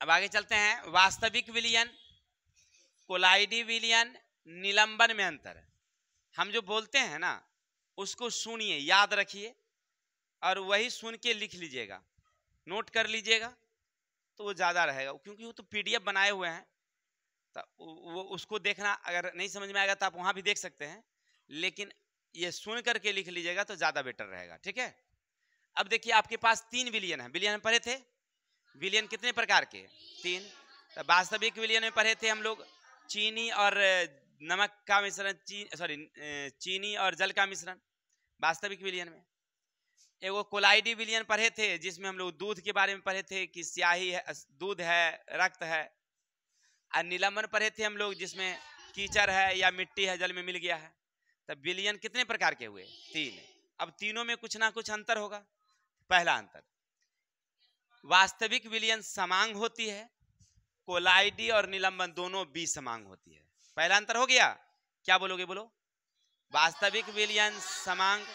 अब आगे चलते हैं। वास्तविक विलयन, कोलाइडी विलयन, निलंबन में अंतर। हम जो बोलते हैं ना उसको सुनिए, याद रखिए और वही सुन के लिख लीजिएगा, नोट कर लीजिएगा तो वो ज्यादा रहेगा, क्योंकि वो तो पीडीएफ बनाए हुए हैं, तो वो उसको देखना, अगर नहीं समझ में आएगा तो आप वहां भी देख सकते हैं, लेकिन ये सुन करके लिख लीजिएगा तो ज्यादा बेटर रहेगा, ठीक है। अब देखिए आपके पास 3 विलयन है, विलयन पढ़े थे, विलयन कितने प्रकार के? 3। तो वास्तविक विलयन में पढ़े थे हम लोग चीनी और नमक का मिश्रण, चीनी और जल का मिश्रण वास्तविक विलयन में। एगो कोलाइडी विलयन पढ़े थे जिसमें हम लोग दूध के बारे में पढ़े थे कि स्याही है, दूध है, रक्त है। और निलंबन पढ़े थे हम लोग जिसमें कीचड़ है या मिट्टी है, जल में मिल गया है। तब विलयन कितने प्रकार के हुए? 3। अब तीनों में कुछ ना कुछ अंतर होगा। पहला अंतर, वास्तविक विलयन समांग होती है, कोलाइडी और निलंबन दोनों विसमांग होती है। पहला अंतर हो गया, क्या बोलोगे? बोलो। वास्तविक विलयन समांग,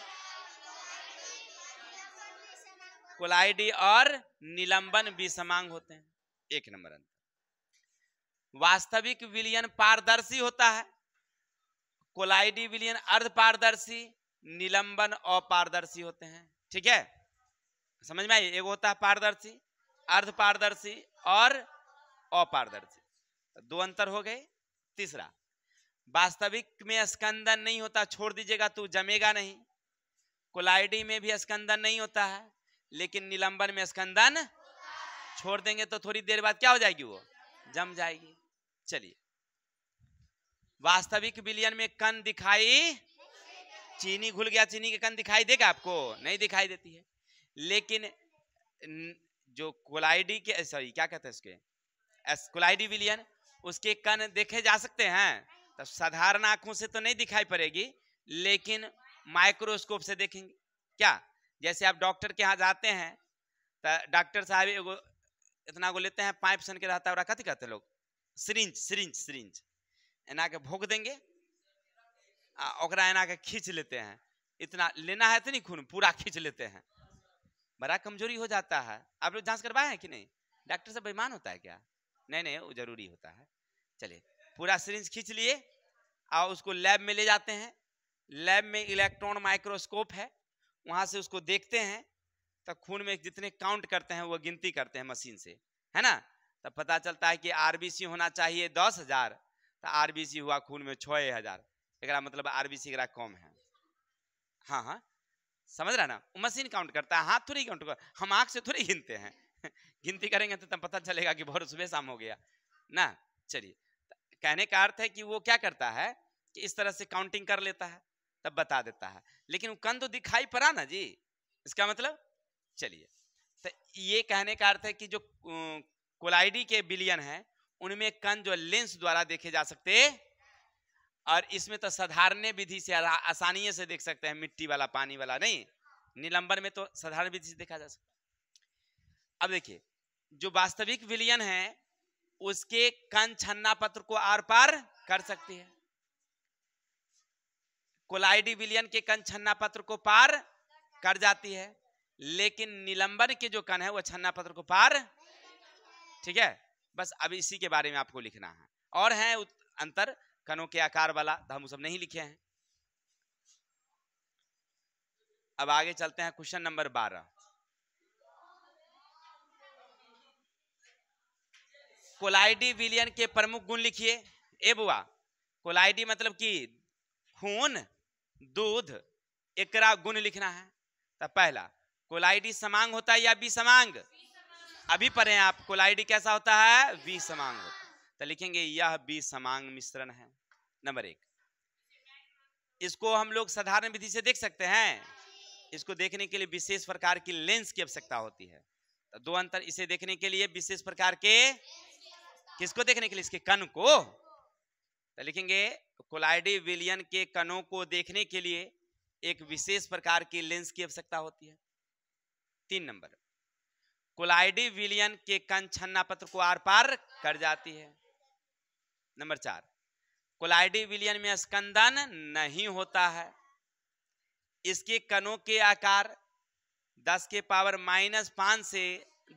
कोलाइडी और निलंबन विसमांग होते हैं। 1 नंबर अंतर। वास्तविक विलयन पारदर्शी होता है, कोलाइडी विलयन अर्धपारदर्शी, निलंबन अपारदर्शी होते हैं, ठीक है। समझ में आई? एक होता है पारदर्शी, अर्धपारदर्शी और अपारदर्शी, 2 अंतर हो गए। तीसरा, वास्तविक में स्कंदन नहीं होता, छोड़ दीजिएगा तो जमेगा नहीं। कोलाइडी में भी स्कंदन नहीं होता है, लेकिन निलंबन में स्कंदन छोड़ देंगे तो थोड़ी देर बाद क्या हो जाएगी? वो जम जाएगी। चलिए, वास्तविक विलयन में कण दिखाई, चीनी घुल गया, चीनी के कण दिखाई देगा आपको? नहीं दिखाई देती है। लेकिन जो कोलाइडी के, सॉरी क्या कहते हैं उसके, कोलाइडी विलयन, उसके कण देखे जा सकते हैं। तो साधारण आंखों से तो नहीं दिखाई पड़ेगी, लेकिन माइक्रोस्कोप से देखेंगे। क्या? जैसे आप डॉक्टर के यहाँ जाते हैं तो डॉक्टर साहब एगो इतना को लेते हैं, पाइप सन के रहता है, कथी कहते हैं लोग? सिरिंज एना के भोग देंगे, ओकरा एना के खींच लेते हैं। इतना लेना है तो नहीं, खून पूरा खींच लेते हैं, बड़ा कमजोरी हो जाता है। आप लोग जांच करवाए हैं कि नहीं? डॉक्टर से बेईमान होता है क्या? नहीं, वो जरूरी होता है। चलिए, पूरा सिरिंज खींच लिए और उसको लैब में ले जाते हैं। लैब में इलेक्ट्रॉन माइक्रोस्कोप है, वहां से उसको देखते हैं, तो खून में जितने काउंट करते हैं वो गिनती करते हैं मशीन से, है ना। तब पता चलता है कि आरबीसी होना चाहिए 10,000, तो आरबीसी हुआ खून में 6,000, एकरा मतलब आरबीसी एकरा कम है। हाँ, समझ रहा ना? मशीन काउंट करता है, हाथ थोड़ी काउंट कर, हम आंख से थोड़ी गिनते हैं गिनती करेंगे तो तब पता चलेगा कि बहुत सुबह शाम हो गया ना। चलिए, कहने का अर्थ है कि वो क्या करता है कि इस तरह से काउंटिंग कर लेता है, तब बता देता है। लेकिन वो कण तो दिखाई पड़ा ना जी, इसका मतलब। चलिए, तो ये कहने का अर्थ है कि जो कोलाइडी के विलयन है उनमें कण जो लेंस द्वारा देखे जा सकते, और इसमें तो साधारण विधि से आसानी से देख सकते हैं, मिट्टी वाला, पानी वाला नहीं। निलंबन में तो साधारण विधि से देखा जा सकता। अब देखिए, जो वास्तविक विलयन है उसके कण छन्ना पत्र को आर पार कर सकती है, कोलाइडी विलयन के कण छन्ना पत्र को पार कर जाती है, लेकिन निलंबन के जो कण है वो छन्ना पत्र को पार, ठीक है, बस अब इसी के बारे में आपको लिखना है। और है अंतर कणों के आकार वाला, तो हम सब नहीं लिखे हैं। अब आगे चलते हैं क्वेश्चन नंबर 12। कोलाइडी विलयन के प्रमुख गुण लिखिए। ए बुआ, कोलाइडी मतलब कि खून, दूध, एकरा गुण लिखना है। तो पहला, कोलाइडी समांग होता है या विसमांग? अभी पढ़े हैं आप, कोलाइडी कैसा होता है? विसमांग होता है। तो लिखेंगे यह विसमांग मिश्रण है। नंबर 1, इसको हम लोग साधारण विधि से देख सकते हैं। इसको देखने के लिए विशेष प्रकार की लेंस की आवश्यकता होती है। तो दो अंतर, इसे देखने के लिए विशेष प्रकार के, किसको देखने के लिए? इसके कण को। तो लिखेंगे कोलाइडी विलयन के कणों को देखने के लिए एक विशेष प्रकार की लेंस की आवश्यकता होती है। 3 नंबर, कोलाइडी विलयन के कण छन्ना पत्र को आर पार कर जाती है। नंबर 4, कोलाइडी विलयन में स्कंदन नहीं होता है। इसके कणों के आकार 10 के पावर -5 से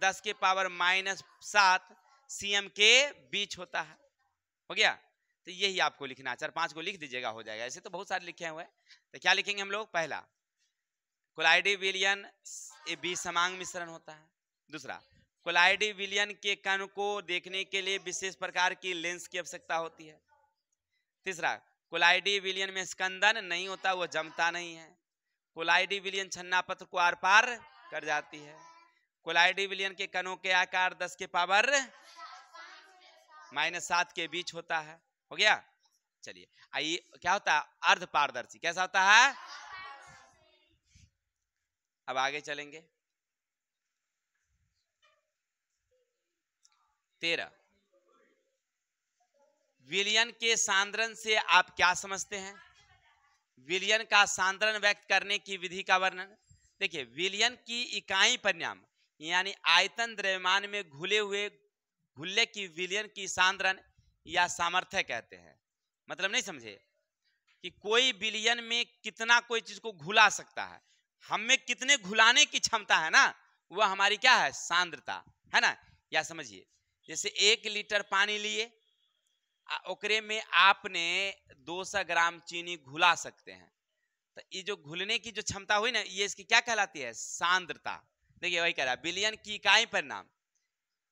10 के पावर -7 cm के बीच होता है। हो गया? तो यही आपको लिखना है। 4-5 को लिख दीजिएगा, हो जाएगा। ऐसे तो बहुत सारे लिखे हुए हैं। तो क्या लिखेंगे हम लोग? पहला, कोलाइडी विलयन विसमांग मिश्रण होता है। दूसरा, कोलाइडी विलयन के कण को देखने के लिए विशेष प्रकार की लेंस की आवश्यकता होती है। तीसरा, कोलाइडी विलयन में स्कंदन नहीं होता, वो जमता नहीं है। कोलाइडी विलयन छन्ना पत्र को आर पार कर जाती है। कोलाइडी विलयन के कणों के आकार 10 के पावर -7 के बीच होता है। हो गया? चलिए, आइए, क्या होता है? अर्ध पारदर्शी। कैसा होता है? अब आगे चलेंगे। 13, विलयन के सांद्रण से आप क्या समझते हैं? विलयन का सांद्रण व्यक्त करने की विधि का वर्णन। देखिए, विलयन की इकाई परिमाण यानी आयतन द्रव्यमान में घुले हुए घुल्ले की विलयन की सांद्रण या सामर्थ्य कहते हैं। मतलब नहीं समझे कि कोई विलयन में कितना कोई चीज को घुला सकता है, हम में कितने घुलाने की क्षमता है ना, वह हमारी क्या है? सांद्रता है ना। या समझिए, जैसे 1 लीटर पानी लिए, ओकरे में आपने 200 ग्राम चीनी घुला सकते हैं। तो ये जो घुलने की जो क्षमता हुई ना, ये इसकी क्या कहलाती है? सांद्रता। देखिए, वही कह रहा है, विलयन की इकाई परिमाण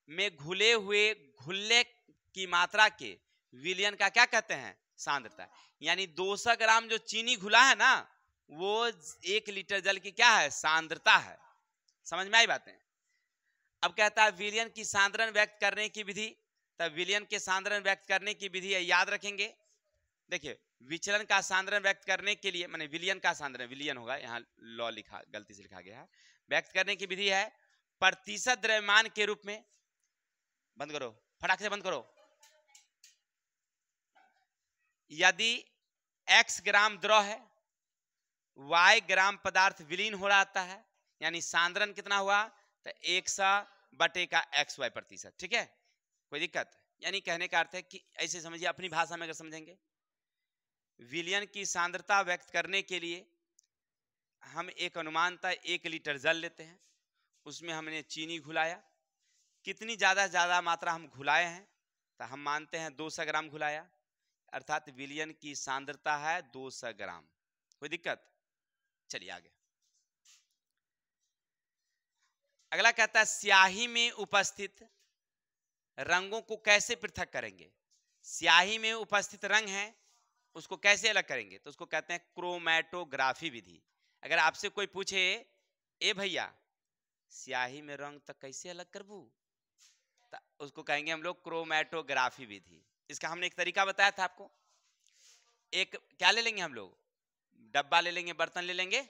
में घुले हुए घुल्ले की मात्रा के विलयन का क्या कहते हैं? सांद्रता। यानी 200 ग्राम जो चीनी घुला है ना, वो 1 लीटर जल की क्या है? सांद्रता है। समझ में आई बातें? अब कहता है विलयन की सांद्रण व्यक्त करने की विधि। तब विलयन के सांद्रण व्यक्त करने की विधि है, याद रखेंगे। देखिए, विचलन का सांद्रण व्यक्त करने के लिए, माने विलयन का सांद्रण, विलयन होगा, यहाँ लॉ लिखा, गलती से लिखा गया है। व्यक्त करने की विधि है प्रतिशत द्रव्यमान के रूप में। बंद करो, फटाक से बंद करो। यदि x ग्राम द्रव है, y ग्राम पदार्थ विलीन हो रहा है, यानी सांद्रण कितना हुआ? तो 100/xy प्रतिशत। ठीक है, कोई दिक्कत? यानी कहने का अर्थ है कि ऐसे समझिए, अपनी भाषा में अगर समझेंगे, विलयन की सांद्रता व्यक्त करने के लिए हम एक अनुमानतः 1 लीटर जल लेते हैं, उसमें हमने चीनी घुलाया। कितनी ज्यादा मात्रा हम घुलाए हैं? तो हम मानते हैं 200 ग्राम घुलाया, अर्थात विलयन की सांद्रता है 200 ग्राम। कोई दिक्कत? चलिए आगे। अगला कहता है स्याही में उपस्थित रंगों को कैसे पृथक करेंगे? स्याही में उपस्थित रंग है, उसको कैसे अलग करेंगे? तो उसको कहते हैं क्रोमैटोग्राफी विधि। अगर आपसे कोई पूछे, ए भैया स्याही में रंग तो कैसे अलग करबू, तो उसको कहेंगे हम लोग क्रोमैटोग्राफी विधि। इसका हमने एक तरीका बताया था आपको। एक क्या ले लेंगे हम लोग? डब्बा ले लेंगे, बर्तन ले लेंगे,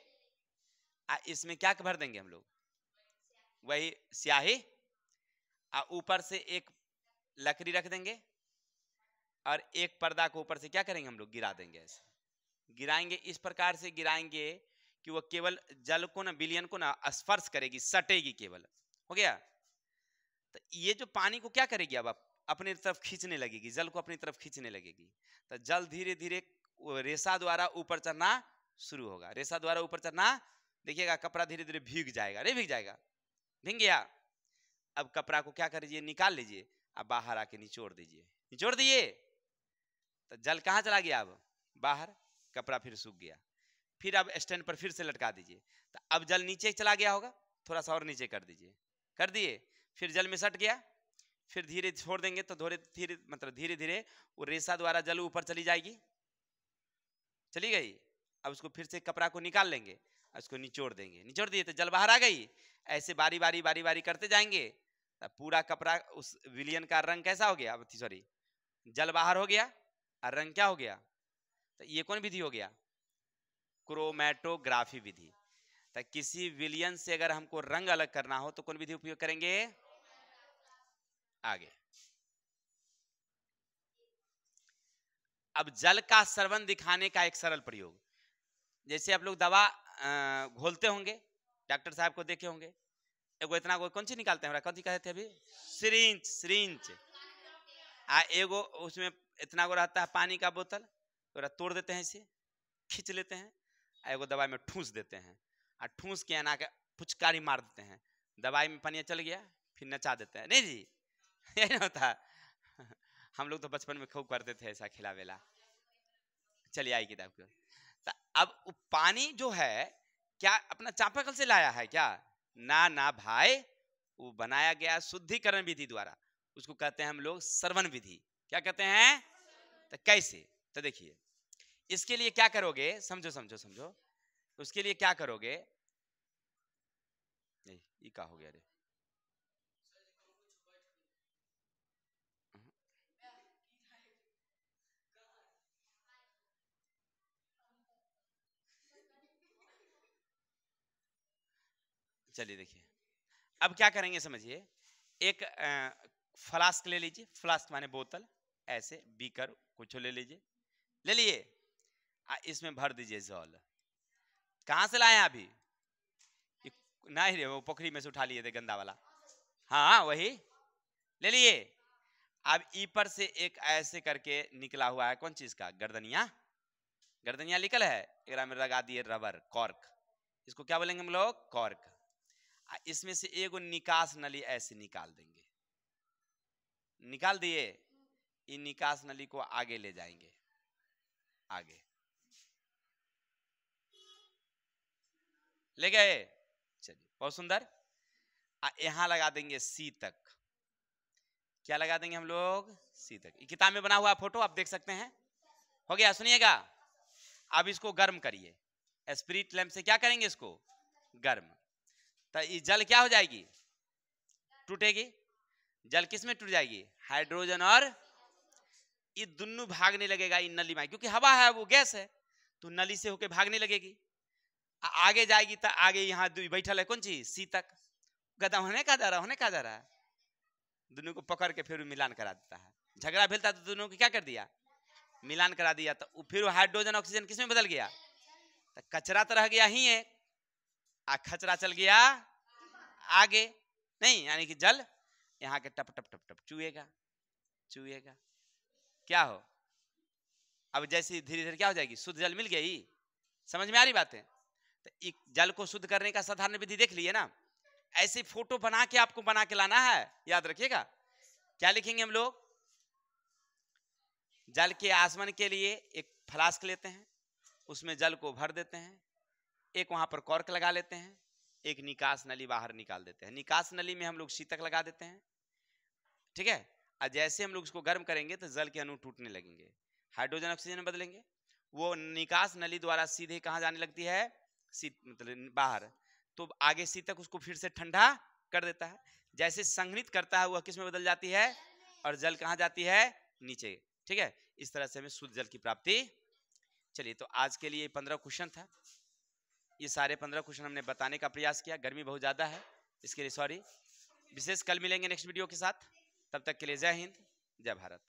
इसमें क्या भर देंगे हम लोग? वही स्याही, ऊपर से एक लकड़ी रख देंगे और एक पर्दा को ऊपर से क्या करेंगे हम लोग? गिरा देंगे। ऐसे गिराएंगे, इस प्रकार से गिराएंगे कि वो केवल जल को ना, विलयन को ना स्पर्श करेगी, सटेगी केवल। हो गया? तो ये जो पानी को क्या करेगी? अब अपनी तरफ खींचने लगेगी, जल को अपनी तरफ खींचने लगेगी। तो जल धीरे धीरे रेशा द्वारा ऊपर चढ़ना शुरू होगा। रेशा द्वारा ऊपर चढ़ना, देखिएगा कपड़ा धीरे धीरे भीग जाएगा। नहीं भीग जाएगा? भीग गया। अब कपड़ा को क्या करिए? निकाल लीजिए। अब बाहर आके निचोड़ दीजिए, निचोड़ दिए तो जल कहाँ चला गया, अब बाहर, कपड़ा फिर सूख गया। फिर अब स्टैंड पर फिर से लटका दीजिए, तो अब जल नीचे चला गया होगा, थोड़ा सा और नीचे कर दीजिए, कर दिए, फिर जल में सट गया, फिर धीरे छोड़ देंगे तो धीरे मतलब धीरे धीरे वो रेशा द्वारा जल ऊपर चली जाएगी, चली गई। अब उसको फिर से कपड़ा को निकाल लेंगे, उसको निचोड़ देंगे, निचोड़ दिए तो जल बाहर आ गई। ऐसे बारी बारी बारी बारी करते जाएंगे, तब पूरा कपड़ा उस विलियन का रंग कैसा हो गया, सॉरी जल बाहर हो गया और रंग क्या हो गया। तो ये कौन विधि हो गया, क्रोमैटोग्राफी विधि। तो किसी विलियन से अगर हमको रंग अलग करना हो तो कौन विधि उपयोग करेंगे। आगे अब जल का सरवन दिखाने का एक सरल प्रयोग, जैसे आप लोग दवा घोलते होंगे, डॉक्टर साहब को देखे होंगे, एगो इतना कौन सी निकालते हैं, कौन सी कहते थे अभी, सिरिंज, सिरिंज एगो उसमें इतना को रहता है पानी का बोतल, तो तोड़ देते हैं, इसे खींच लेते हैं, एगो दवाई में ठूस देते हैं, और ठूस के ना के पुचकारी मार देते हैं, दवाई में पानी चल गया, फिर नचा देते हैं, नहीं जी यही नहीं होता। हम लोग तो बचपन में खूब करते थे ऐसा खिलावेला। चलिए आई किताब को, तो अब पानी जो है क्या अपना चापाकल से लाया है क्या, ना ना भाई, वो बनाया गया शुद्धिकरण विधि द्वारा, उसको कहते हैं हम लोग सरवन विधि। क्या कहते हैं, तो कैसे, तो देखिए इसके लिए क्या करोगे, समझो समझो समझो, उसके लिए क्या करोगे, नहीं ये क्या हो गया रे, चलिए देखिए अब क्या करेंगे समझिए, एक फ्लास्क ले लीजिए, फ्लास्क माने बोतल, ऐसे बीकर कुछ ले लीजिए, ले लिए, इसमें भर दीजिए जल। कहां से लाए अभी, नहीं रे वो पोखरी में से उठा लिए थे गंदा वाला, हाँ वही ले लिए। अब ईपर से एक ऐसे करके निकला हुआ है कौन चीज का, गर्दनिया, गर्दनिया निकल है, एक में लगा दिए रबर कॉर्क, इसको क्या बोलेंगे हम लोग, कॉर्क। इसमें से एगो निकास नली ऐसे निकाल देंगे, निकाल दिए, इन निकास नली को आगे ले जाएंगे, आगे ले गए, चलिए बहुत सुंदर। यहां लगा देंगे सी तक, क्या लगा देंगे हम लोग, सी तक। किताब में बना हुआ फोटो आप देख सकते हैं, हो गया, सुनिएगा। अब इसको गर्म करिए, स्पिरिट लैंप से क्या करेंगे इसको गर्म, तो ये जल क्या हो जाएगी, टूटेगी। जल किस में टूट जाएगी, हाइड्रोजन, और ये दोनों भागने लगेगा इन नली में, क्योंकि हवा है वो गैस है, तो नली से होके भागने लगेगी, आगे जाएगी तो आगे यहाँ बैठल है कौन चीज, सी तक, गदा होने का जा रहा, होने का जा रहा है, दोनों को पकड़ के फिर मिलान करा देता है, झगड़ा भेलता तो दोनों को क्या कर दिया, मिलान करा दिया, तो फिर हाइड्रोजन ऑक्सीजन किस में बदल गया, तो कचरा तो रह गया ही है, खचरा चल गया आगे, नहीं यानी कि जल यहाँ के टप टप टप टप चुएगा, चुएगा, क्या हो, अब जैसे धीरे धीरे क्या हो जाएगी, शुद्ध जल मिल गई, समझ में आ रही बात है। तो जल को शुद्ध करने का साधारण विधि देख लिए ना, ऐसे फोटो बना के आपको बना के लाना है, याद रखिएगा। क्या लिखेंगे हम लोग, जल के आसमन के लिए एक फ्लास्क लेते हैं, उसमें जल को भर देते हैं, एक वहां पर कॉर्क लगा लेते हैं, एक निकास नली बाहर निकाल देते हैं, निकास नली में हम लोग शीतक लगा देते हैं, ठीक है। और जैसे हम लोग इसको गर्म करेंगे तो जल के अणु टूटने लगेंगे, हाइड्रोजन ऑक्सीजन में बदलेंगे, वो निकास नली द्वारा सीधे कहां जाने लगती है, मतलब बाहर, तो आगे शीतक उसको फिर से ठंडा कर देता है, जैसे संघनित करता है वह किस में बदल जाती है, और जल कहां जाती है, नीचे, ठीक है। इस तरह से हमें शुद्ध जल की प्राप्ति। चलिए तो आज के लिए 15 क्वेश्चन था, ये सारे 15 क्वेश्चन हमने बताने का प्रयास किया, गर्मी बहुत ज्यादा है इसके लिए सॉरी, विशेष कल मिलेंगे नेक्स्ट वीडियो के साथ, तब तक के लिए जय हिंद जय भारत।